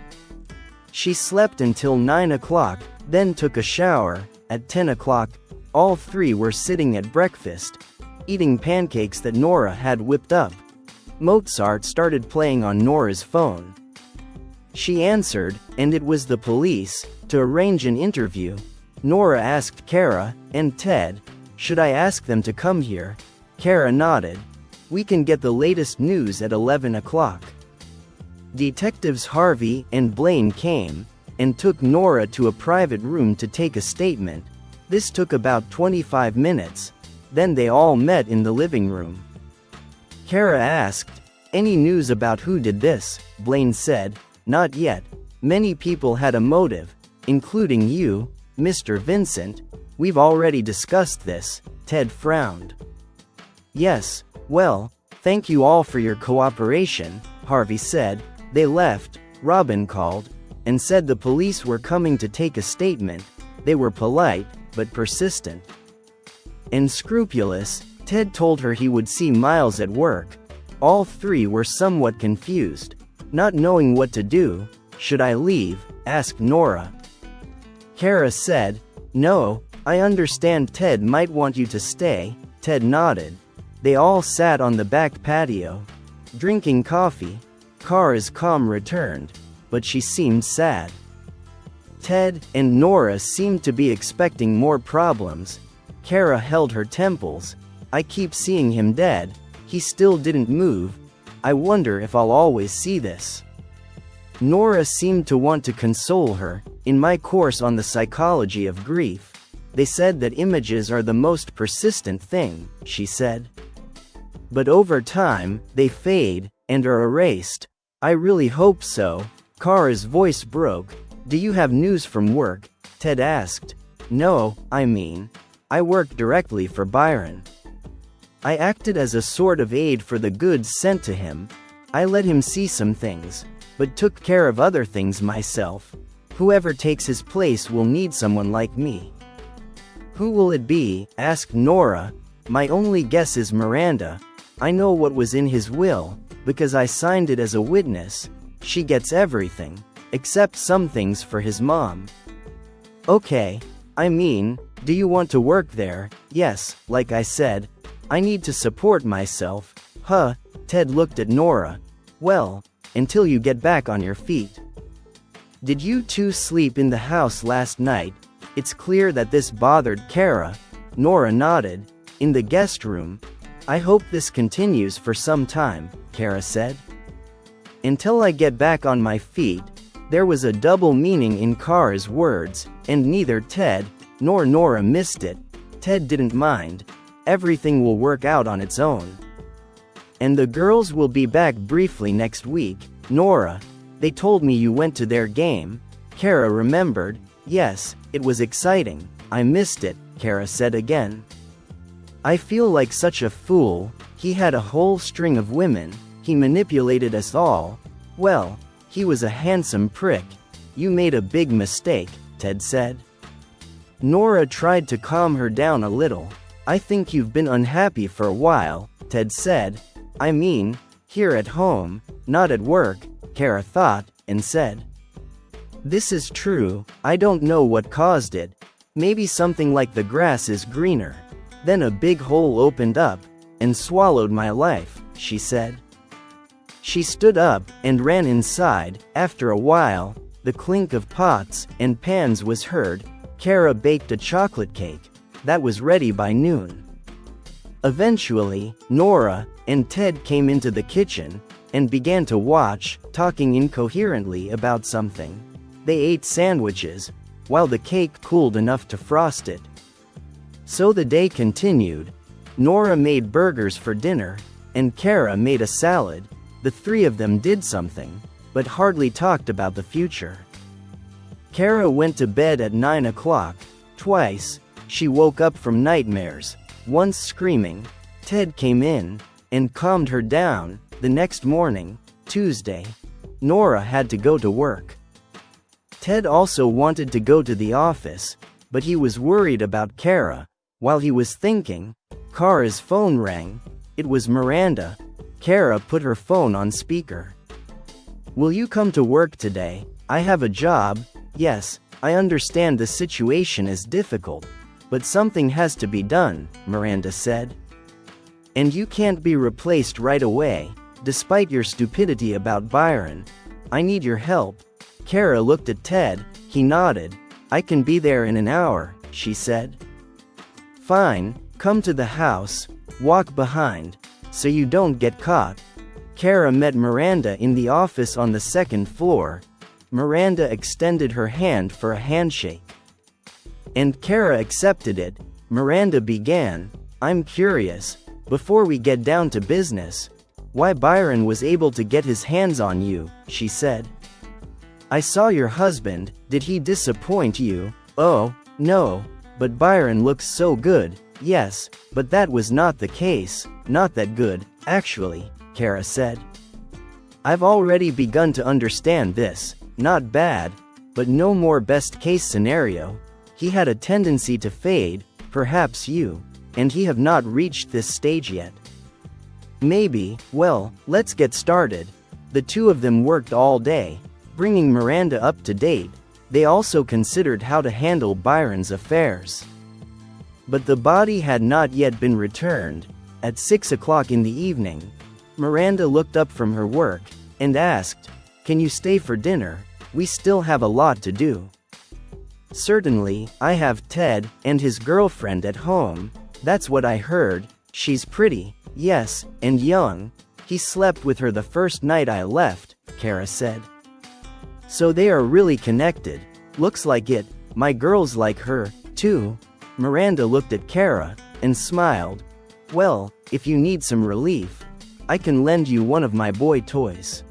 She slept until 9 o'clock, then took a shower. At 10 o'clock, all three were sitting at breakfast, eating pancakes that Nora had whipped up. Mozart started playing on Nora's phone. She answered, and it was the police, to arrange an interview. Nora asked Kara and Ted, "Should I ask them to come here?" Kara nodded. "We can get the latest news at 11 o'clock. Detectives Harvey and Blaine came and took Nora to a private room to take a statement. This took about 25 minutes. Then they all met in the living room. Kara asked, "Any news about who did this?" Blaine said, "Not yet. Many people had a motive, including you, Mr. Vincent. We've already discussed this." Ted frowned. "Yes, well, thank you all for your cooperation," Harvey said. They left. Robin called and said the police were coming to take a statement. They were polite, but persistent and scrupulous. Ted told her he would see Miles at work. All three were somewhat confused. Not knowing what to do. "Should I leave?" asked Nora. Kara said, "No, I understand Ted might want you to stay." Ted nodded. They all sat on the back patio, drinking coffee. Kara's calm returned, but she seemed sad. Ted and Nora seemed to be expecting more problems. Kara held her temples. "I keep seeing him dead. He still didn't move. I wonder if I'll always see this." Nora seemed to want to console her. "In my course on the psychology of grief, they said that images are the most persistent thing," she said. "But over time, they fade and are erased. I really hope so." Kara's voice broke. "Do you have news from work?" Ted asked. "No, I mean, I work directly for Byron. I acted as a sort of aide for the goods sent to him. I let him see some things, but took care of other things myself. Whoever takes his place will need someone like me." "Who will it be?" asked Nora. "My only guess is Miranda. I know what was in his will, because I signed it as a witness. She gets everything, except some things for his mom." "Okay. I mean, do you want to work there?" "Yes, like I said, I need to support myself." Ted looked at Nora. Well, until you get back on your feet. Did you two sleep in the house last night? It's clear that this bothered Kara. Nora nodded. In the guest room. I hope this continues for some time, Kara said. Until I get back on my feet. There was a double meaning in Kara's words, and neither Ted nor Nora missed it. Ted didn't mind. Everything will work out on its own. And the girls will be back briefly next week. Nora, they told me you went to their game. Kara remembered. Yes, it was exciting. I missed it, Kara said again. I feel like such a fool. He had a whole string of women. He manipulated us all. Well, he was a handsome prick. You made a big mistake, Ted said. Nora tried to calm her down a little. I think you've been unhappy for a while, Ted said. I mean, here at home, not at work, Kara thought, and said. This is true, I don't know what caused it. Maybe something like the grass is greener. Then a big hole opened up, and swallowed my life, she said. She stood up, and ran inside. After a while, the clink of pots and pans was heard. Kara baked a chocolate cake that was ready by noon. Eventually, Nora and Ted came into the kitchen, and began to watch, talking incoherently about something. They ate sandwiches, while the cake cooled enough to frost it. So the day continued. Nora made burgers for dinner, and Kara made a salad. The three of them did something, but hardly talked about the future. Kara went to bed at 9 o'clock. Twice, she woke up from nightmares, once screaming. Ted came in, and calmed her down. The next morning, Tuesday, Nora had to go to work. Ted also wanted to go to the office, but he was worried about Kara. While he was thinking, Kara's phone rang. It was Miranda. Kara put her phone on speaker. Will you come to work today? I have a job. Yes, I understand the situation is difficult, but something has to be done, Miranda said. And you can't be replaced right away, despite your stupidity about Byron. I need your help. Kara looked at Ted. He nodded. I can be there in an hour, she said. Fine, come to the house, walk behind, so you don't get caught. Kara met Miranda in the office on the second floor. Miranda extended her hand for a handshake. And Kara accepted it. Miranda began, I'm curious, before we get down to business, why Byron was able to get his hands on you, she said. I saw your husband, did he disappoint you? Oh, no, but Byron looks so good. Yes, but that was not the case, not that good, actually, Kara said. I've already begun to understand this, not bad, but no more best case scenario. He had a tendency to fade, perhaps you, and he have not reached this stage yet. Maybe, well, let's get started. The two of them worked all day, bringing Miranda up to date. They also considered how to handle Byron's affairs. But the body had not yet been returned. At 6 o'clock in the evening, Miranda looked up from her work, and asked, Can you stay for dinner? We still have a lot to do. Certainly, I have Ted and his girlfriend at home. That's what I heard. She's pretty, yes, and young. He slept with her the first night I left, Kara said. So they are really connected. Looks like it. My girls like her, too. Miranda looked at Kara, and smiled. Well, if you need some relief, I can lend you one of my boy toys.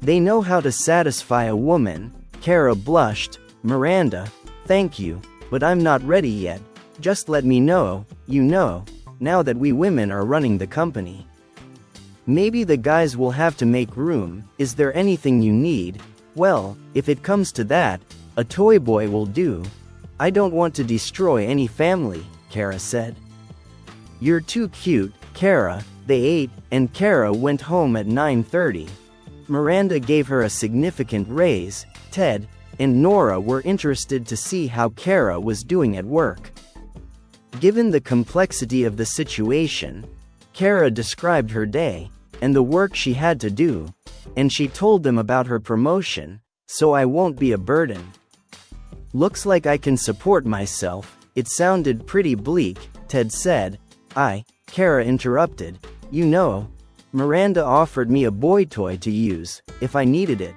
They know how to satisfy a woman. Kara blushed. Miranda, thank you, but I'm not ready yet. Just let me know, now that we women are running the company. Maybe the guys will have to make room. Is there anything you need? Well, if it comes to that, a toy boy will do. I don't want to destroy any family, Kara said. You're too cute, Kara. They ate, and Kara went home at 9:30. Miranda gave her a significant raise. Ted and Nora were interested to see how Kara was doing at work. Given the complexity of the situation, Kara described her day. and the work she had to do, and she told them about her promotion, so I won't be a burden. Looks like I can support myself. It sounded pretty bleak, Ted said. Kara interrupted. You know, Miranda offered me a boy toy to use, if I needed it.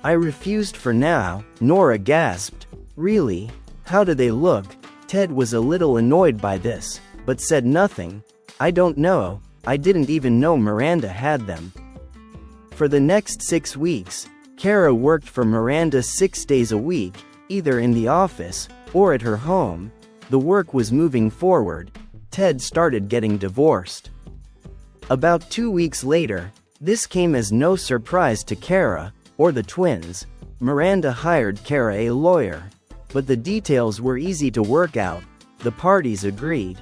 I refused for now, Nora gasped. Really? How do they look? Ted was a little annoyed by this, but said nothing. I don't know, I didn't even know Miranda had them. For the next 6 weeks, Kara worked for Miranda 6 days a week, either in the office, or at her home. The work was moving forward. Ted started getting divorced. About 2 weeks later, this came as no surprise to Kara, or the twins. Miranda hired Kara a lawyer. But the details were easy to work out. The parties agreed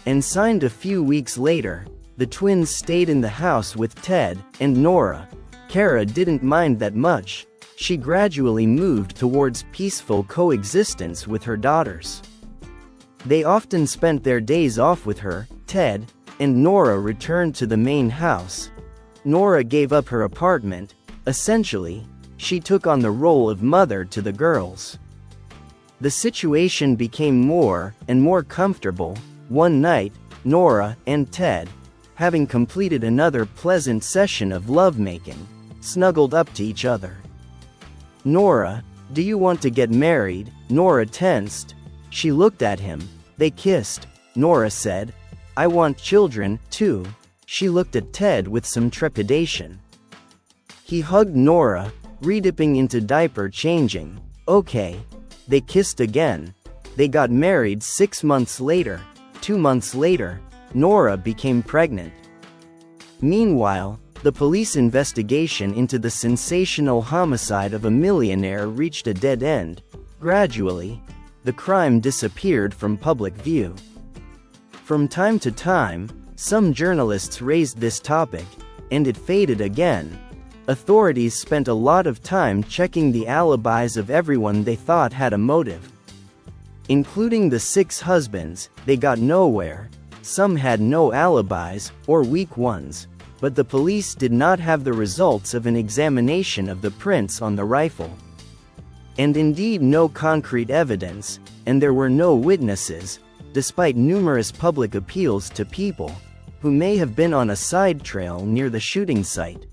and signed a few weeks later. The twins stayed in the house with Ted and Nora. Kara didn't mind that much. She gradually moved towards peaceful coexistence with her daughters. They often spent their days off with her. Ted and Nora returned to the main house. Nora gave up her apartment. Essentially, she took on the role of mother to the girls. The situation became more and more comfortable. One night, Nora and Ted, having completed another pleasant session of lovemaking, snuggled up to each other. Nora, do you want to get married? Nora tensed. She looked at him. They kissed. Nora said, I want children, too. She looked at Ted with some trepidation. He hugged Nora, redipping into diaper changing. Okay. They kissed again. They got married 6 months later. 2 months later, Nora became pregnant. Meanwhile, the police investigation into the sensational homicide of a millionaire reached a dead end. Gradually, the crime disappeared from public view. From time to time, some journalists raised this topic, and it faded again. Authorities spent a lot of time checking the alibis of everyone they thought had a motive. Including the 6 husbands, they got nowhere. Some had no alibis, or weak ones, but the police did not have the results of an examination of the prints on the rifle. And indeed no concrete evidence, and there were no witnesses, despite numerous public appeals to people who may have been on a side trail near the shooting site.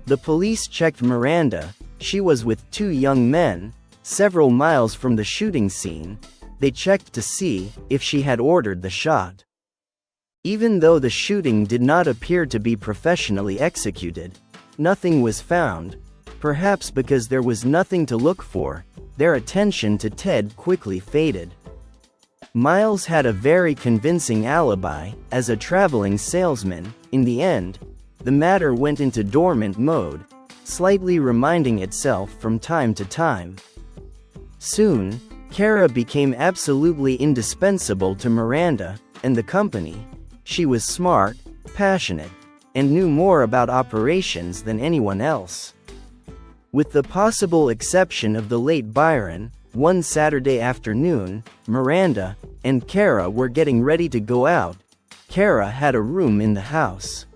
The police checked Miranda. She was with 2 young men, several miles from the shooting scene. They checked to see if she had ordered the shot. Even though the shooting did not appear to be professionally executed, nothing was found. Perhaps because there was nothing to look for, their attention to Ted quickly faded. Miles had a very convincing alibi as a traveling salesman. In the end, the matter went into dormant mode, slightly reminding itself from time to time. Soon, Kara became absolutely indispensable to Miranda and the company. She was smart, passionate, and knew more about operations than anyone else. With the possible exception of the late Byron, one Saturday afternoon, Miranda and Kara were getting ready to go out. Kara had a room in the house.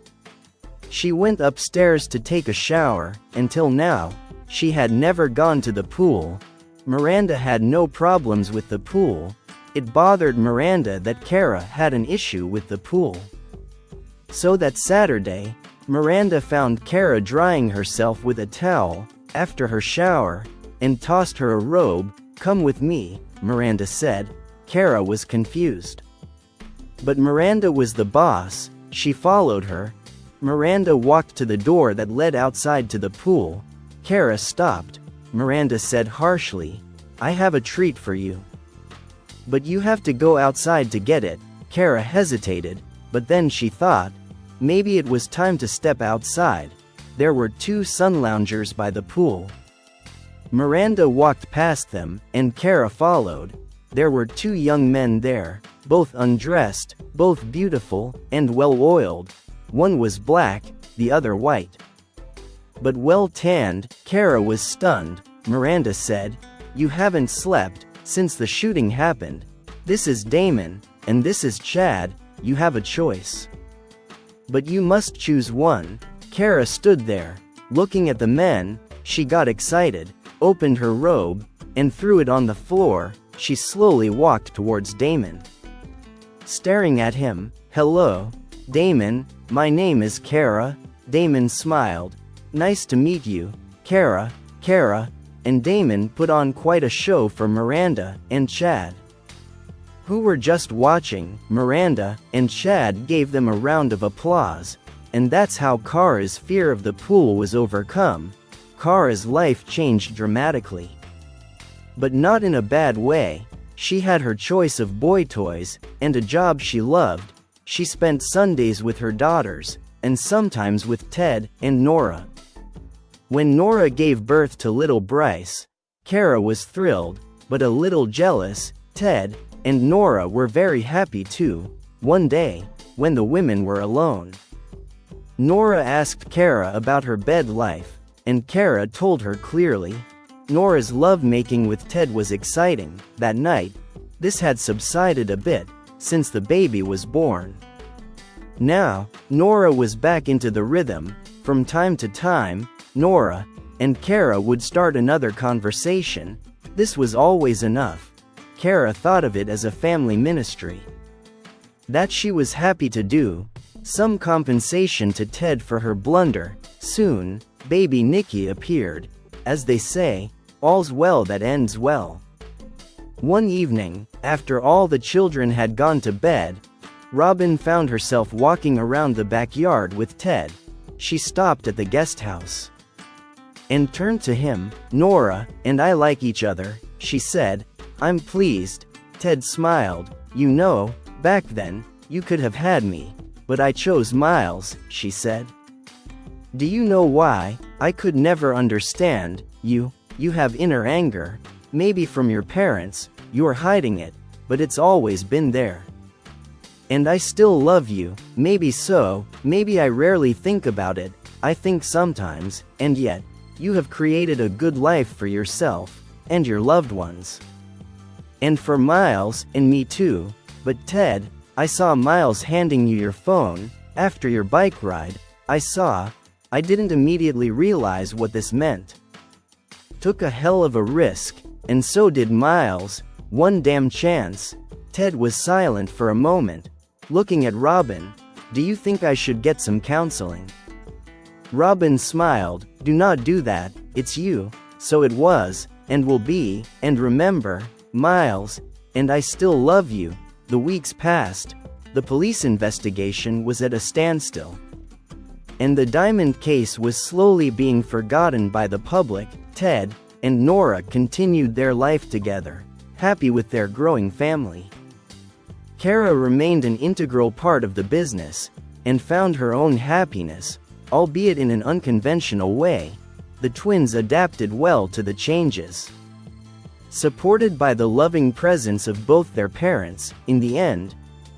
She went upstairs to take a shower. Until now, she had never gone to the pool. Miranda had no problems with the pool. It bothered Miranda that Kara had an issue with the pool. So that Saturday, Miranda found Kara drying herself with a towel after her shower, and tossed her a robe. Come with me, Miranda said. Kara was confused. But Miranda was the boss. She followed her. Miranda walked to the door that led outside to the pool. Kara stopped. Miranda said harshly, I have a treat for you. But you have to go outside to get it. Kara hesitated, but then she thought, maybe it was time to step outside. There were 2 sun loungers by the pool. Miranda walked past them, and Kara followed. There were 2 young men there, both undressed, both beautiful, and well-oiled. One was black, the other white. But well-tanned. Kara was stunned. Miranda said, You haven't slept since the shooting happened. This is Damon, and this is Chad. You have a choice. But you must choose one. Kara stood there, looking at the men. She got excited, opened her robe, and threw it on the floor. She slowly walked towards Damon, staring at him. "Hello, Damon, my name is Kara." Damon smiled. "Nice to meet you, Kara." And Damon put on quite a show for Miranda and Chad, who were just watching. Miranda and Chad gave them a round of applause, and that's how Kara's fear of the pool was overcome. Kara's life changed dramatically, but not in a bad way. She had her choice of boy toys and a job she loved. She spent Sundays with her daughters, and sometimes with Ted and Nora. When Nora gave birth to little Bryce, Kara was thrilled, but a little jealous. Ted and Nora were very happy too. One day, when the women were alone, Nora asked Kara about her bed life, and Kara told her clearly. Nora's lovemaking with Ted was exciting. That night, this had subsided a bit, since the baby was born. Now, Nora was back into the rhythm. From time to time, Nora and Kara would start another conversation. This was always enough. Kara thought of it as a family ministry that she was happy to do, some compensation to Ted for her blunder. Soon, baby Nikki appeared. As they say, all's well that ends well. One evening, after all the children had gone to bed, Robin found herself walking around the backyard with Ted. She stopped at the guest house and turned to him. "Nora and I like each other," she said. "I'm pleased." Ted smiled. "You know, back then, you could have had me, but I chose Miles," she said. "Do you know why? I could never understand you. You have inner anger, maybe from your parents. You're hiding it, but it's always been there. And I still love you, maybe so, maybe I rarely think about it, I think sometimes, and yet, you have created a good life for yourself, and your loved ones. And for Miles, and me too. But Ted, I saw Miles handing you your phone, after your bike ride, I didn't immediately realize what this meant. Took a hell of a risk, and so did Miles, one damn chance." Ted was silent for a moment, looking at Robin. "Do you think I should get some counseling?" Robin smiled. "Do not do that, it's you, so it was, and will be, and remember, Miles, and I still love you." The weeks passed. The police investigation was at a standstill, and the diamond case was slowly being forgotten by the public. Ted and Nora continued their life together, happy with their growing family. Kara remained an integral part of the business, and found her own happiness, albeit in an unconventional way. The twins adapted well to the changes, supported by the loving presence of both their parents. In the end,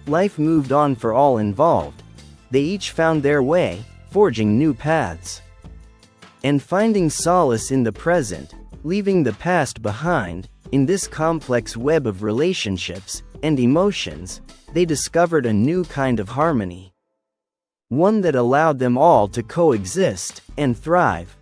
life moved on for all involved. They each found their way, forging new paths, and finding solace in the present, leaving the past behind. In this complex web of relationships and emotions, they discovered a new kind of harmony, one that allowed them all to coexist and thrive.